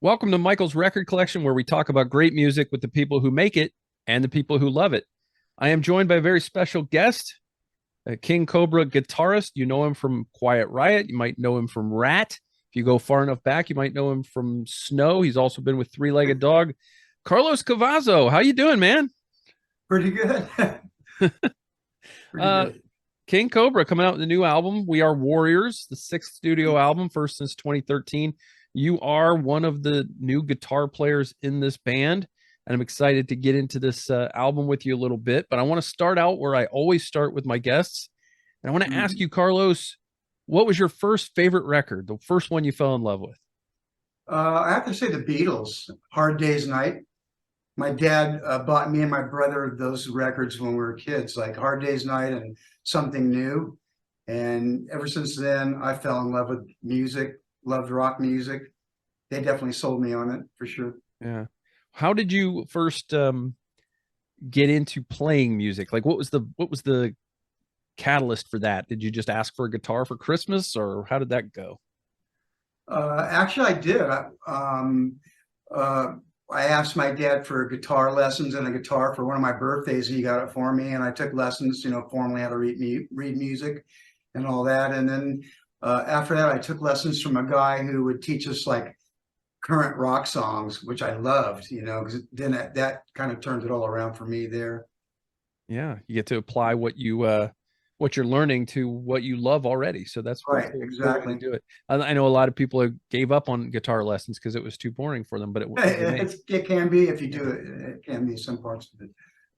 Welcome to Michael's Record Collection, where we talk about great music with the people who make it and the people who love it. I am joined by a very special guest, a King Kobra guitarist. You know him from Quiet Riot. You might know him from Ratt. If you go far enough back, you might know him from Snow. He's also been with Three Legged Dog. Carlos Cavazo, how you doing, man? Pretty good. Pretty Uh, good. King Kobra coming out with a new album. We Are Warriors, the sixth studio album, first since 2013. You are one of the new guitar players in this band, and I'm excited to get into this album with you a little bit. But I want to start out where I always start with my guests. And I want to ask Mhm. you, Carlos, what was your first favorite record, the first one you fell in love with? I have to say the Beatles, Hard Day's Night. My dad bought me and my brother those records when we were kids, like Hard Day's Night and Something New. And ever since then, I fell in love with music, loved rock music. They definitely sold me on it for sure. Yeah. How did you first get into playing music? Like what was the catalyst for that? Did you just ask for a guitar for Christmas, or how did that go? Actually, I did. Uh, I asked my dad for guitar lessons and a guitar for one of my birthdays. He got it for me, and I took lessons, formally how to read music and all that. And then after that, I took lessons from a guy who would teach us like current rock songs, which I loved, because then that kind of turned it all around for me there. Yeah, you get to apply what you're learning to what you love already. So that's a Right, cool way to exactly. do it. I know a lot of people gave up on guitar lessons because it was too boring for them, but they made It can be if you yeah. do it. It can be some parts of it.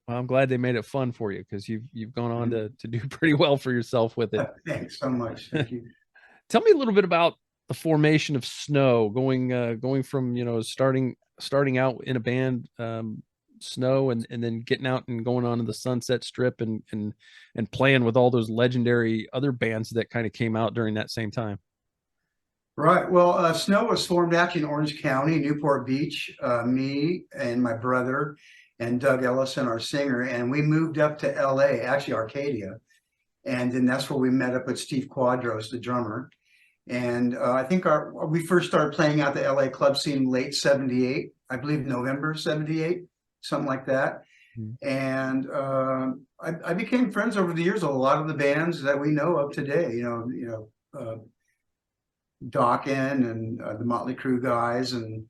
Well, I'm glad they made it fun for you because you've gone on Mhm. to do pretty well for yourself with it. Thanks so much. Thank you. Tell me a little bit about the formation of Snow, going from starting out in a band, Snow, and then getting out and going on to the Sunset Strip and playing with all those legendary other bands that kind of came out during that same time. Right. Well, Snow was formed actually in Orange County, Newport Beach. Me and my brother and Doug Ellison, our singer, and we moved up to LA, actually Arcadia. And then that's where we met up with Steve Quadros, the drummer. And I think we first started playing out the LA club scene late 78, I believe November 78, something like that. Mhm. And I became friends over the years with a lot of the bands that we know of today, Dawkins and the Motley Crue guys and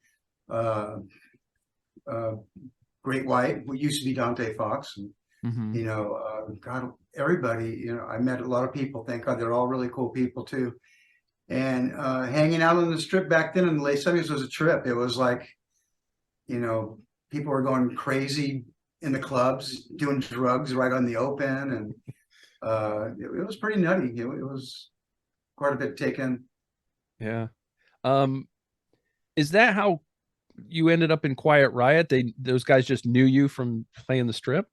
uh, uh, Great White, who used to be Dante Fox. And, Mhm. God, everybody, I met a lot of people. Thank God they're all really cool people too. And hanging out on the strip back then in the late 70s was a trip. It was like, you know, people were going crazy in the clubs, doing drugs right on the open. And it was pretty nutty. It was quite a bit taken. Yeah. Um, is that how you ended up in Quiet Riot? Those guys just knew you from playing the strip?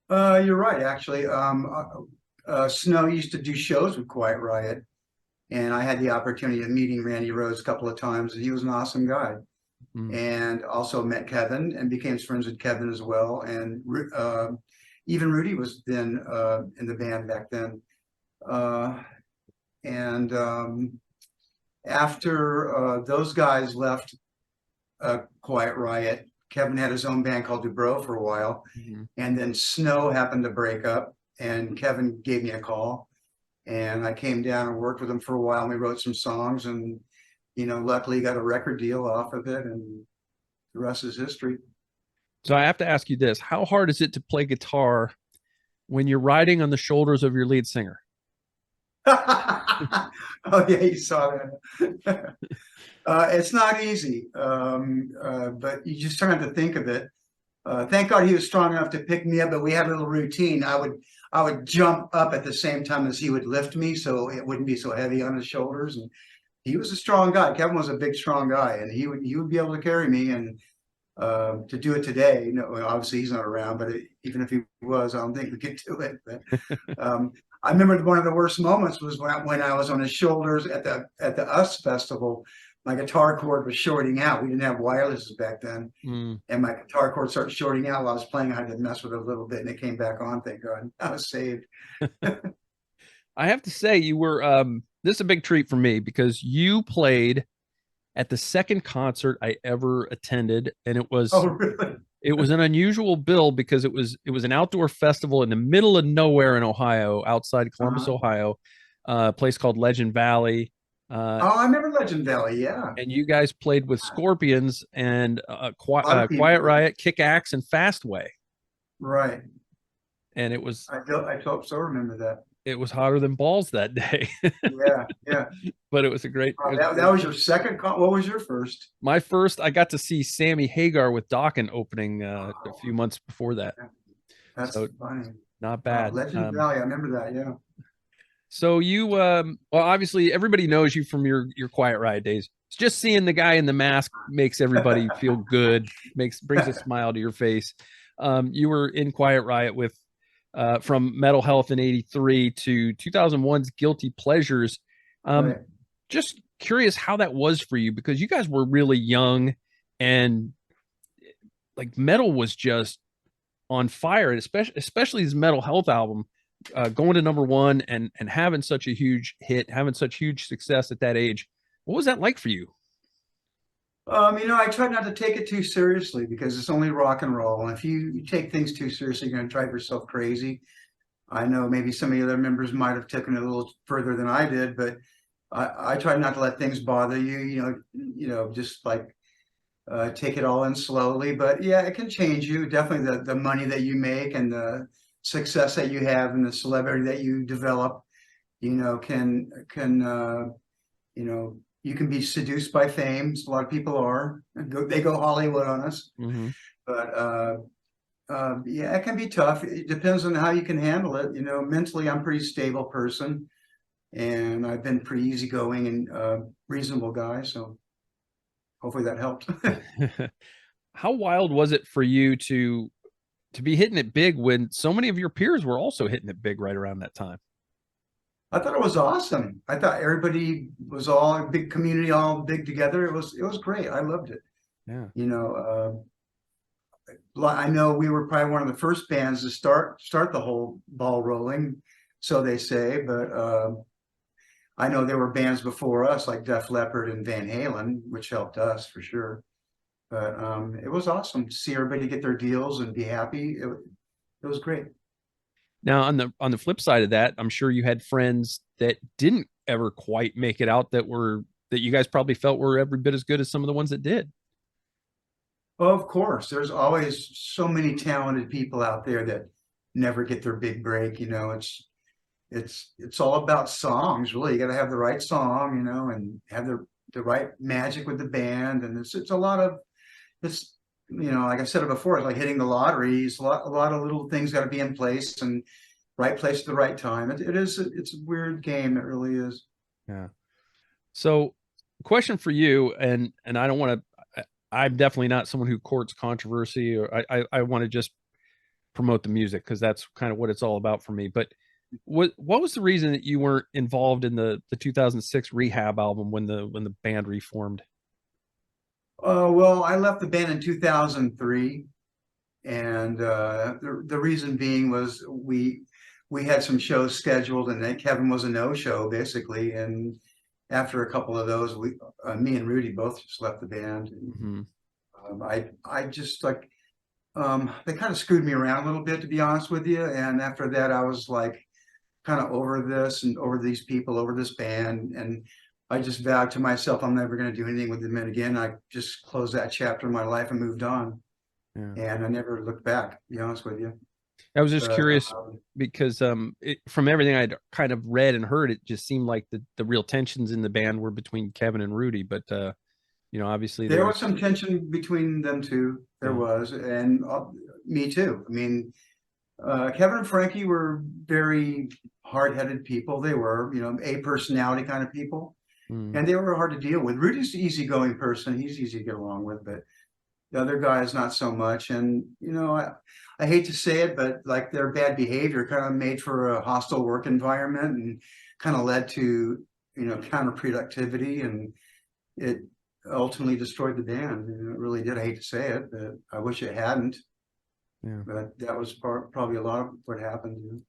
You're right, actually. Snow used to do shows with Quiet Riot, and I had the opportunity of meeting Randy Rhoads a couple of times, and he was an awesome guy. Mm. And also met Kevin and became friends with Kevin as well. And even Rudy was then in the band back then. Uh, and After those guys left Quiet Riot, Kevin had his own band called Dubrow for a while. Mhm. And then Snow happened to break up, and Kevin gave me a call. And I came down and worked with him for a while, and we wrote some songs. And, luckily got a record deal off of it. And the rest is history. So I have to ask you this: how hard is it to play guitar when you're riding on the shoulders of your lead singer? Oh yeah, you saw that. It's not easy, but you just trying to think of it. Thank God he was strong enough to pick me up, but we had a little routine. I would jump up at the same time as he would lift me, so it wouldn't be so heavy on his shoulders. And he was a strong guy. Kevin was a big, strong guy, and he would be able to carry me. And to do it today, obviously he's not around, but even if he was, I don't think we could do it. But I remember one of the worst moments was when I was on his shoulders at the US festival. My guitar cord was shorting out. We didn't have wirelesses back then, Mm. and my guitar cord started shorting out while I was playing. I had to mess with it a little bit, and it came back on. Thank God, I was saved. I have to say, you were this is a big treat for me because you played at the second concert I ever attended, and Oh, really? it was an unusual bill because it was an outdoor festival in the middle of nowhere in Ohio, outside Columbus, Uh-huh. Ohio, a place called Legend Valley. Uh, Oh, I remember Legend Valley. Yeah, and you guys played with Scorpions and a lot of Quiet people. Riot, Kick Axe, and Fastway, Right. and it was I hope so. Remember that. hotter than balls that day. Yeah, yeah. But it was a That great. was your second con. What was your first? My first, I got to see Sammy Hagar with Dokken opening a Oh, few months before that, that's so funny. not Wow, bad. Legend Valley. I remember that. Yeah. So you, well, obviously everybody knows you from your Quiet Riot days. It's just seeing the guy in the mask makes everybody feel good, brings a smile to your face. You were in Quiet Riot with from Metal Health in '83 to 2001's Guilty Pleasures. Um, Right. just curious how that was for you because you guys were really young and like metal was just on fire, and especially his Metal Health album, going to number one and having such a huge hit, having such huge success at that age. What was that like for you? I try not to take it too seriously because it's only rock and roll. And if you take things too seriously, you're going to drive yourself crazy. I know maybe some of the other members might have taken it a little further than I did, but I try not to let things bother you. Just like take it all in slowly. But yeah, it can change you. Definitely the money that you make and the success that you have and the celebrity that you develop, you can be seduced by fame. A lot of people are. They go Hollywood on us. Mm-hmm. But yeah, it can be tough. It depends on how you can handle it. Mentally, I'm a pretty stable person, and I've been pretty easygoing and reasonable guy. So hopefully that helped. How wild was it for you to be hitting it big when so many of your peers were also hitting it big right around that time? I thought it was awesome. I thought everybody was all a big community, all big together. It was great. I loved it. Yeah. I know we were probably one of the first bands to start the whole ball rolling, so they say. But I know there were bands before us like Def Leppard and Van Halen, which helped us for sure. But it was awesome to see everybody get their deals and be happy. It was great. Now on the flip side of that, I'm sure you had friends that didn't ever quite make it out that you guys probably felt were every bit as good as some of the ones that did. Of course, there's always so many talented people out there that never get their big break. It's all about songs, really. You got to have the right song, and have the right magic with the band. And it's a lot of it's like I said it before, it's like hitting the lottery. It's a lot of little things got to be in place and right place at the right time. It's a weird game. It really is. Yeah. So, question for you, and I don't want to. I'm definitely not someone who courts controversy, or I want to just promote the music because that's kind of what it's all about for me. But what was the reason that you weren't involved in the 2006 Rehab album when the band reformed? Well, I left the band in 2003, and the reason being was we had some shows scheduled, and then Kevin was a no-show basically. And after a couple of those, me and Rudy both just left the band. Mm-hmm. I just like they kind of screwed me around a little bit, to be honest with you. And after that, I was like kind of over this and over these people, over this band. And I just vowed to myself, I'm never going to do anything with them again. I just closed that chapter in my life and moved on. Yeah. And I never looked back, to be honest with you. I was just But curious because from everything I'd kind of read and heard, it just seemed like the real tensions in the band were between Kevin and Rudy. But obviously there there was was. some tension between them two. There Yeah. was, and me too. I mean, Kevin and Frankie were very hard-headed people. They were, a personality kind of people, Mm. and they were hard to deal with. Rudy's an easygoing person. He's easy to get along with, but the other guys not so much. And I hate to say it, but like their bad behavior kind of made for a hostile work environment and kind of led to counterproductivity, and it ultimately destroyed the band. It really did. I hate to say it, but I wish it hadn't. Yeah. But that was probably a lot of what happened.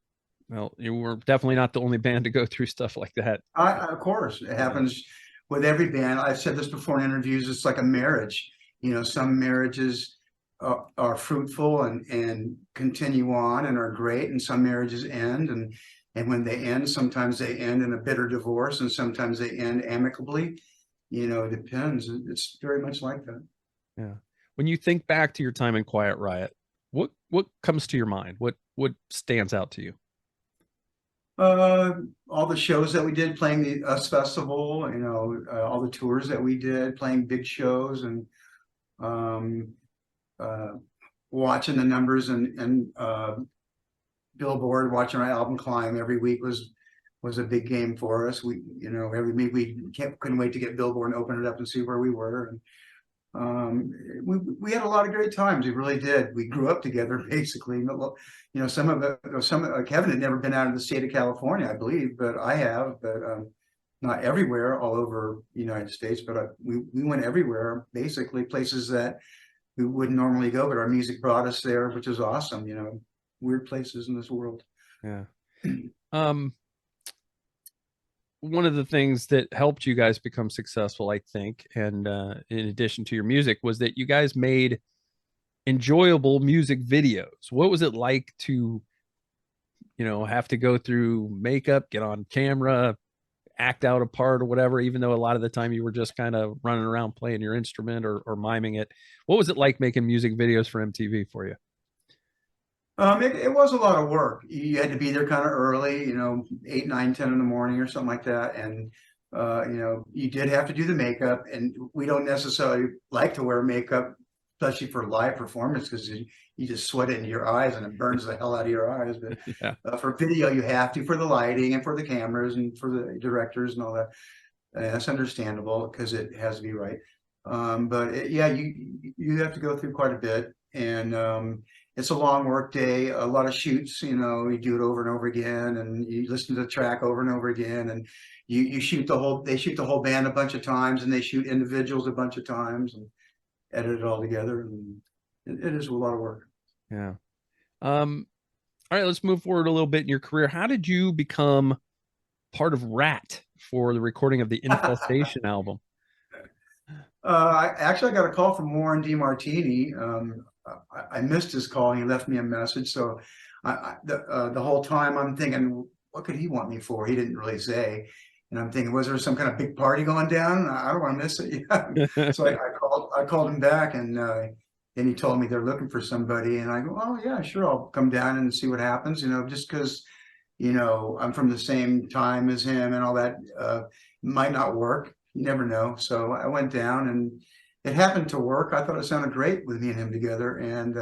Well, you were definitely not the only band to go through stuff like that. Of course, it happens with every band, I've said this before in interviews, it's like a marriage. You know, some marriages are fruitful and continue on and are great, and some marriages end, and when they end, sometimes they end in a bitter divorce, and sometimes they end amicably. You know, it depends. It's very much like that. Yeah. When you think back to your time in Quiet Riot, what comes to your mind? What stands out to you? Uh, all the shows that we did, playing the US Festival, you know, all the tours that we did, playing big shows, and um, uh, watching the numbers and Billboard, watching our album climb every week was a big game for us. We, you know, every week we couldn't wait to get Billboard and open it up and see where we were. And we had a lot of great times. We really did. We grew up together, basically. You know, Kevin had never been out of the state of California, I believe, but I have. But not everywhere, all over the United States. But we went everywhere, basically places that we wouldn't normally go. But our music brought us there, which is awesome. You know, weird places in this world. Yeah. Um, one of the things that helped you guys become successful, I think, and in addition to your music, was that you guys made enjoyable music videos. What was it like to, have to go through makeup, get on camera, act out a part or whatever, even though a lot of the time you were just kind of running around playing your instrument or miming it? What was it like making music videos for MTV for you? It was a lot of work. You had to be there kind of early, you know, 8, 9, 10 in the morning or something like that. And, you know, you did have to do the makeup, and we don't necessarily like to wear makeup, especially for live performance, because you just sweat it into your eyes and it burns the hell out of your eyes. But Yeah. for video, you have to, for the lighting and for the cameras and for the directors and all that. That's understandable because it has to be right. But yeah, you have to go through quite a bit, and it's a long work day, a lot of shoots. You know, you do it over and over again, and you listen to the track over and over again, and you shoot the whole. They shoot the whole band a bunch of times, and they shoot individuals a bunch of times, and edit it all together. And it is a lot of work. Yeah. All right, let's move forward a little bit in your career. How did you become part of Ratt for the recording of the Infestation album? I got a call from Warren DeMartini. I missed his call. He left me a message. So the whole time I'm thinking, what could he want me for? He didn't really say. And I'm thinking, was there some kind of big party going down? I don't want to miss it. Yeah. So I called him back, and he told me they're looking for somebody. And I go, oh yeah, sure, I'll come down and see what happens. You know, just because, you know, I'm from the same time as him and all that, might not work. You never know. So I went down, and it happened to work. I thought it sounded great with me and him together. And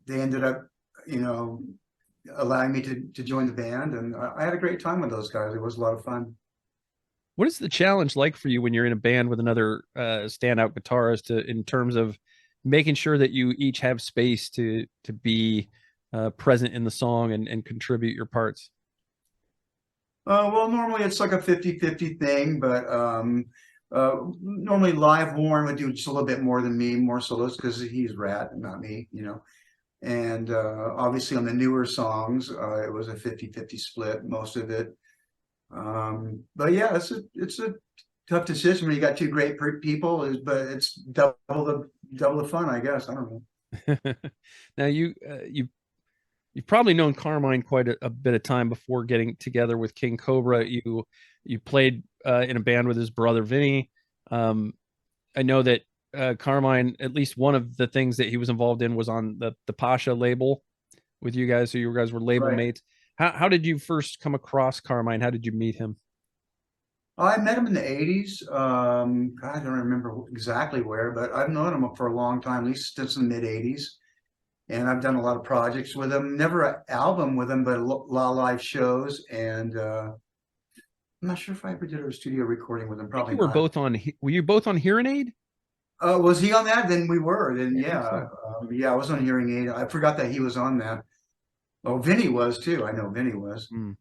they ended up, you know, allowing me to join the band. And I had a great time with those guys. It was a lot of fun. What is the challenge like for you when you're in a band with another standout guitarist in terms of making sure that you each have space to be present in the song and contribute your parts? Well, normally it's like a 50-50 thing, but normally live Warren would do just a little bit more than me, more solos, because he's Ratt and not me, you know. And obviously on the newer songs, it was a 50-50 split, most of it. But yeah, it's a tough decision when you got two great people, but it's double the fun, I guess. I don't know. Now you've probably known Carmine quite a bit of time before getting together with King Kobra. You played in a band with his brother Vinny. I know that Carmine, at least one of the things that he was involved in was on the Pasha label with you guys. So you guys were label Right. mates. How did you first come across Carmine? How did you meet him? I met him in the 80s. God, I don't remember exactly where, but I've known him for a long time, at least since the mid 80s. And I've done a lot of projects with him. Never an album with him, but a lot of live shows. And I'm not sure if I ever did a studio recording with him. I think Probably you were not. both on. Were you both on Hearing Aid? Was he on that? Then we were. Then I think yeah, so. yeah. I was on Hearing Aid. I forgot that he was on that. Oh, Vinny was too. I know Vinny was. Mm.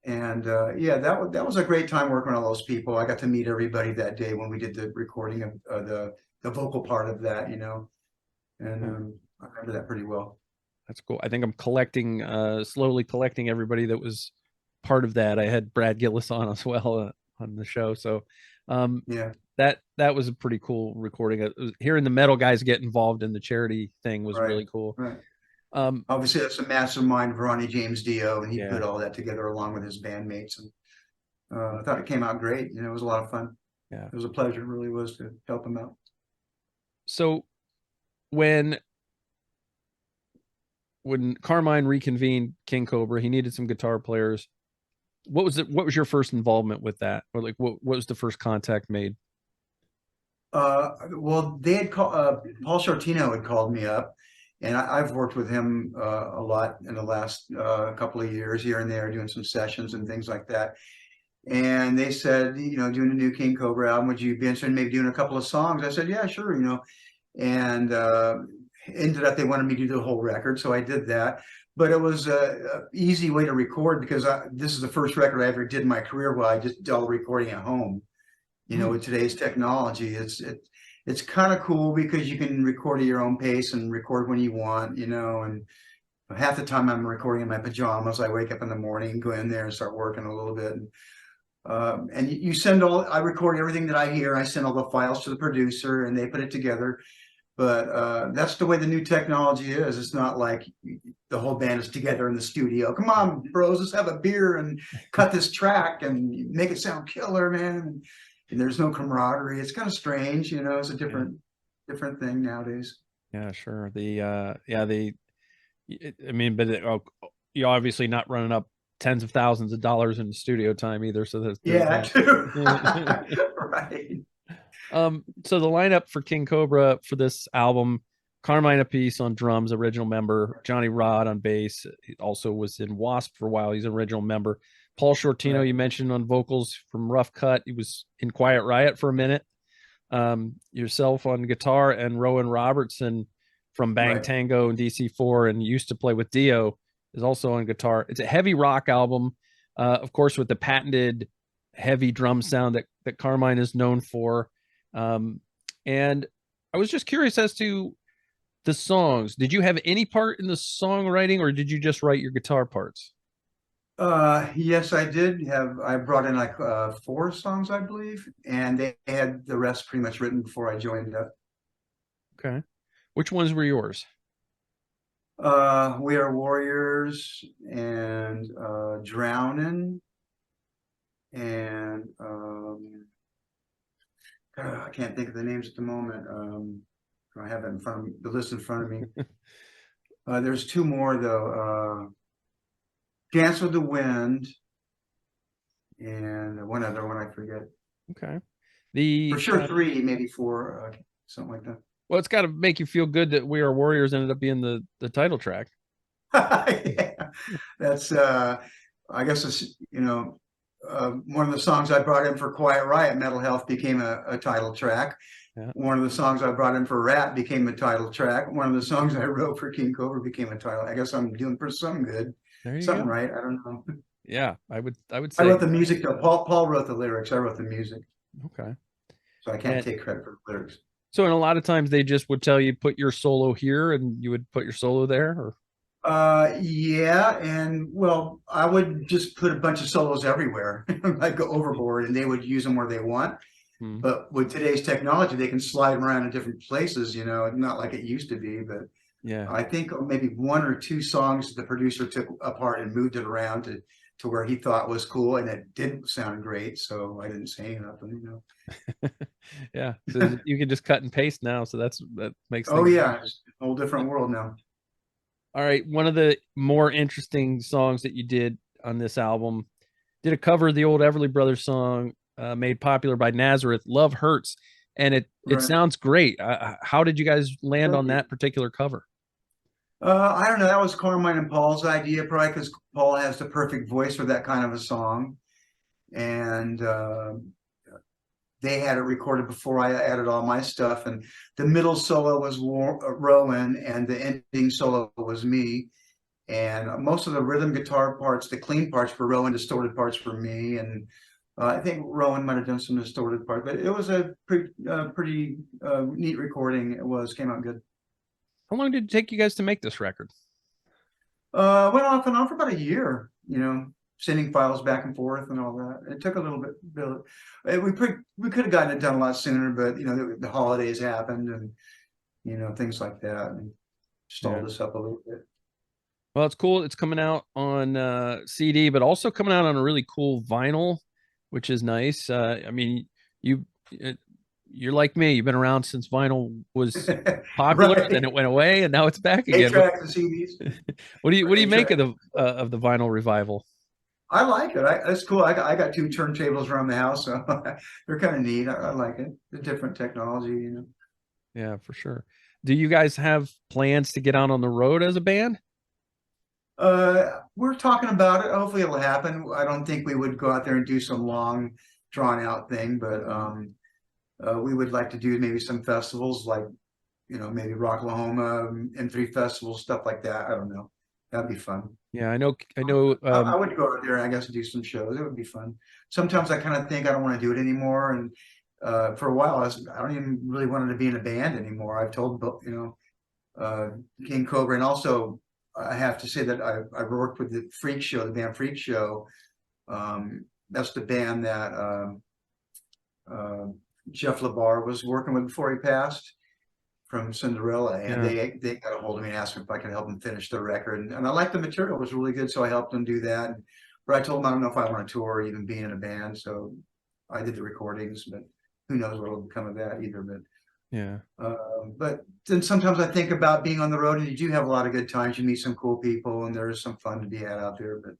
And yeah, that was a great time working with all those people. I got to meet everybody that day when we did the recording of the vocal part of that, you know. And Yeah, I remember that pretty well. that's cool. I think I'm collecting, slowly collecting everybody that was part of that. I had Brad Gillis on as well on the show. So um, Yeah, that was a pretty cool recording. Hearing the metal guys get involved in the charity thing was right, really cool. right. Um, Obviously, that's the mastermind, Ronnie James Dio, and he yeah. put all that together along with his bandmates. And I thought it came out great. You know, it was a lot of fun. Yeah. It was a pleasure, it really was, to help him out. So when Carmine reconvened King Kobra, he needed some guitar players. What was it? What was your first involvement with that? Or like what was the first contact made? Well, they had called, Paul Shortino had called me up, and I've worked with him a lot in the last couple of years, here and there, doing some sessions and things like that. And they said, you know, doing a new King Kobra album, would you be interested in maybe doing a couple of songs? I said, yeah, sure, you know. And ended up they wanted me to do the whole record, so I did that. But it was a easy way to record because this is the first record I ever did in my career where I just did all the recording at home. You know, Hmm. with today's technology, it's kind of cool because you can record at your own pace and record when you want, you know. And half the time I'm recording in my pajamas. I wake up in the morning, go in there and start working a little bit. And you send all, I record everything that I hear. I send all the files to the producer and they put it together. But that's the way the new technology is. It's not like the whole band is together in the studio. Come on, bros, let's have a beer and cut this track and make it sound killer, man. And there's no camaraderie. It's kind of strange, you know. It's a Yeah. different thing nowadays. Yeah, sure. I mean, but you're obviously not running up tens of thousands of dollars in studio time either. So there's Yeah, too. that. Right. So the lineup for King Kobra for this album: Carmine Appice on drums, original member; Johnny Rod on bass. He also was in Wasp for a while. He's an original member. Paul Shortino, Right. you mentioned on vocals from Rough Cut. He was in Quiet Riot for a minute. Yourself on guitar, and Rowan Robertson from Bang Right. Tango and DC4, and used to play with Dio, is also on guitar. It's a heavy rock album, of course, with the patented heavy drum sound that Carmine is known for. Um, and I was just curious as to the songs. Did you have any part in the songwriting, or did you just write your guitar parts? Yes, I did have. I brought in like four songs, I believe, and they had the rest pretty much written before I joined up. Okay. Which ones were yours? We Are Warriors and Drowning and I can't think of the names at the moment. I have it in front of me, the list in front of me. There's two more though. Dance with the Wind and one other one I forget. Okay. For The sure, three, maybe four, something like that. Well, it's got to make you feel good that We Are Warriors ended up being the title track. Yeah, that's I guess it's, you know, one of the songs I brought in for Quiet Riot, Mental Health, became a title track. Yeah. One of the songs I brought in for Ratt became a title track. One of the songs I wrote for King Kobra became a title. I guess I'm doing for some good, There you something go. right. I don't know. Yeah, I would I say wrote the music though. Paul wrote the lyrics. I wrote the music, okay. so I can't And take credit for the lyrics. so, and a lot of times they just would tell you put your solo here, and you would put your solo there. Or Yeah, and well, I would just put a bunch of solos everywhere. I'd go overboard, and they would use them where they want. hmm, But with today's technology, they can slide them around in different places, you know, not like it used to be. But yeah, I think maybe one or two songs the producer took apart and moved it around to where he thought was cool, and it didn't sound great. So I didn't say nothing, you yeah. So know. you can just cut and paste now. So that makes Oh things yeah, easier. it's a whole different world now. All right. One of the more interesting songs that you did on this album did a cover of the old Everly Brothers song, made popular by Nazareth, "Love Hurts," and it Right. sounds great. How did you guys land Thank on you. that particular cover? I don't know. That was Carmine and Paul's idea, probably because Paul has the perfect voice for that kind of a song, and they had it recorded before I added all my stuff. And the middle solo was Rowan, and the ending solo was me. And most of the rhythm guitar parts, the clean parts for Rowan, distorted parts for me. And I think Rowan might have done some distorted parts, but it was a pretty neat recording. It was came out good. How long did it take you guys to make this record? Went off and on for about a year, you know, sending files back and forth and all that. It took a little bit. We could have gotten it done a lot sooner, but the holidays happened and things like that, and stalled us up a little bit. Well, it's cool. It's coming out on CD, but also coming out on a really cool vinyl, which is nice. I mean, you you're like me. You've been around since vinyl was popular, Right. then it went away, and now it's back 8 again. tracks and CDs. What do you make Eight of the vinyl revival? I like it. That's cool. I got 2 turntables around the house, so they're kind of neat. I like it. The different technology. Yeah, for sure. Do you guys have plans to get out on the road as a band? We're talking about it. Hopefully it'll happen. I don't think we would go out there and do some long, drawn out thing, but we would like to do maybe some festivals, like maybe Rocklahoma, M3 festivals, stuff like that. I don't know. That'd be fun. Yeah, I know. I would go out there, I guess, and do some shows. It would be fun. Sometimes I kind of think I don't want to do it anymore, and for a while I don't even really want to be in a band anymore. I've told King Kobra, and also I have to say that I worked with the Freak Show, the band Freak Show. That's the band that Jeff LaBar was working with before he passed, from Cinderella, and they got a hold of me and asked me if I could help them finish their record, and I liked the material. It was really good, so I helped them do that. But I told them I don't know if I want to tour or even be in a band, so I did the recordings, but who knows what will become of that either. But yeah. But then sometimes I think about being on the road, and you do have a lot of good times. You meet some cool people, and there is some fun to be had out there. But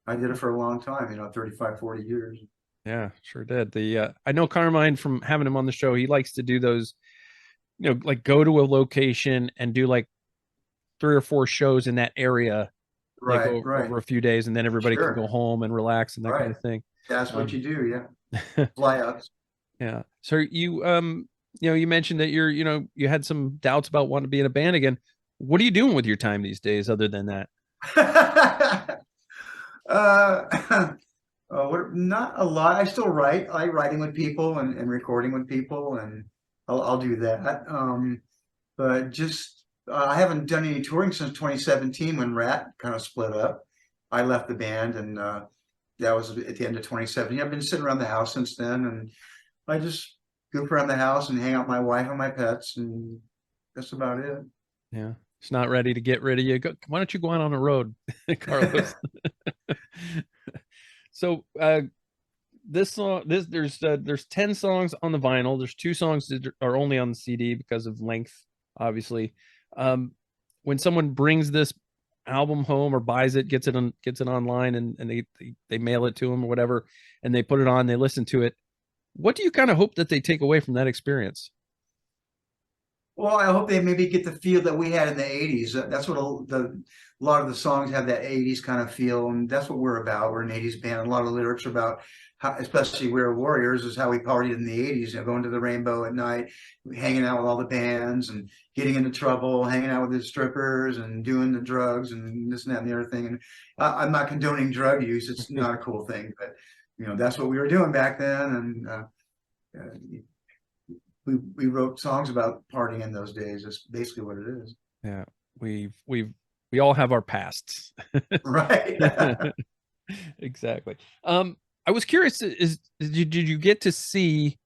I did it for a long time, 35, 40 years. Yeah, sure did. I know Carmine from having him on the show. He likes to do those, like go to a location and do like 3 or 4 shows in that area, like Right, right. over a few days, and then everybody can Sure. go home and relax and that kind of thing. That's what you do, yeah. Fly ups. Yeah. So you mentioned that you had some doubts about wanting to be in a band again. What are you doing with your time these days other than that? Not a lot. I still write. I like writing with people and recording with people, and I'll do that. But just I haven't done any touring since 2017 when Ratt kind of split up. I left the band, and that was at the end of 2017. I've been sitting around the house since then, and I just goof around the house and hang out with my wife and my pets, and that's about it. Yeah. It's not ready to get rid of you. Why don't you go out on the road, Carlos? So this song, there's 10 songs on the vinyl. There's 2 songs that are only on the CD because of length, obviously. When someone brings this album home or buys it, gets it online, and they mail it to them or whatever, and they put it on, they listen to it. What do you kind of hope that they take away from that experience? Well, I hope they maybe get the feel that we had in the 80s. That's what a lot of the songs have, that 80s kind of feel, and that's what we're about. We're an 80s band. A lot of the lyrics are about how, especially We're Warriors, is how we partied in the 80s, going to the Rainbow at night, hanging out with all the bands and getting into trouble, hanging out with the strippers and doing the drugs and this and that and the other thing. And I'm not condoning drug use. It's not a cool thing, but that's what we were doing back then. And we wrote songs about partying in those days. That's basically what it is. Yeah, we all have our pasts. Right. Exactly. I was curious, did you get to see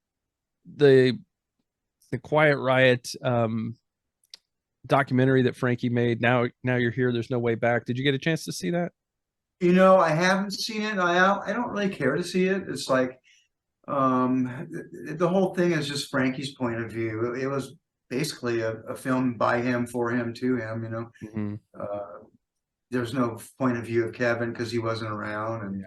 the Quiet Riot documentary that Frankie made? Now You're Here, There's No Way Back. Did you get a chance to see that? I haven't seen it. I don't really care to see it. It's like the whole thing is just Frankie's point of view. It was basically a film by him, for him, to him. Mm-hmm. There's no point of view of Kevin because he wasn't around, and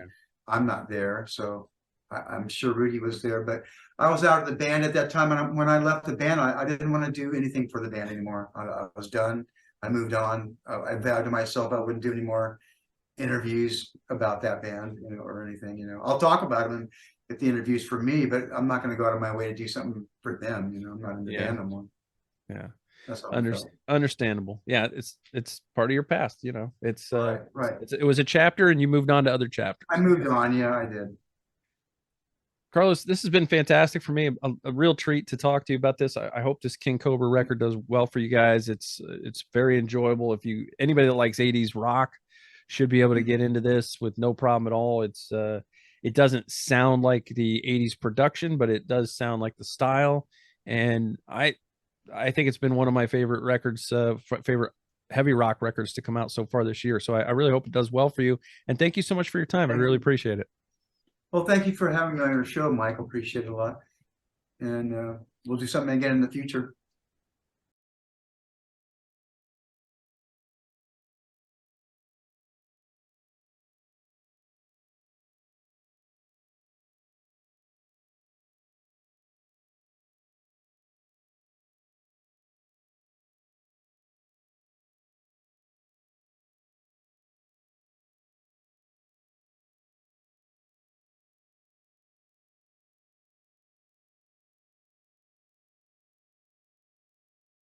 I'm not there. So I'm sure Rudy was there, but I was out of the band at that time. And when I left the band, I didn't want to do anything for the band anymore. I was done. I moved on. I vowed to myself I wouldn't do any more interviews about that band, or anything. I'll talk about them if the interview's for me, but I'm not going to go out of my way to do something for them. I'm not in the band no more. Yeah. That's understandable. Yeah, it's part of your past. It's right. It was a chapter, and you moved on to other chapters. I moved on. Yeah, I did. Carlos, this has been fantastic for me. A real treat to talk to you about this. I hope this King Kobra record does well for you guys. It's very enjoyable. If anybody that likes 80s rock should be able to get into this with no problem at all. It doesn't sound like the 80s production, but it does sound like the style. And I think it's been one of my favorite records, favorite heavy rock records to come out so far this year. So I really hope it does well for you. And thank you so much for your time. I really appreciate it. Well, thank you for having me on your show, Mike. Appreciate it a lot. And we'll do something again in the future.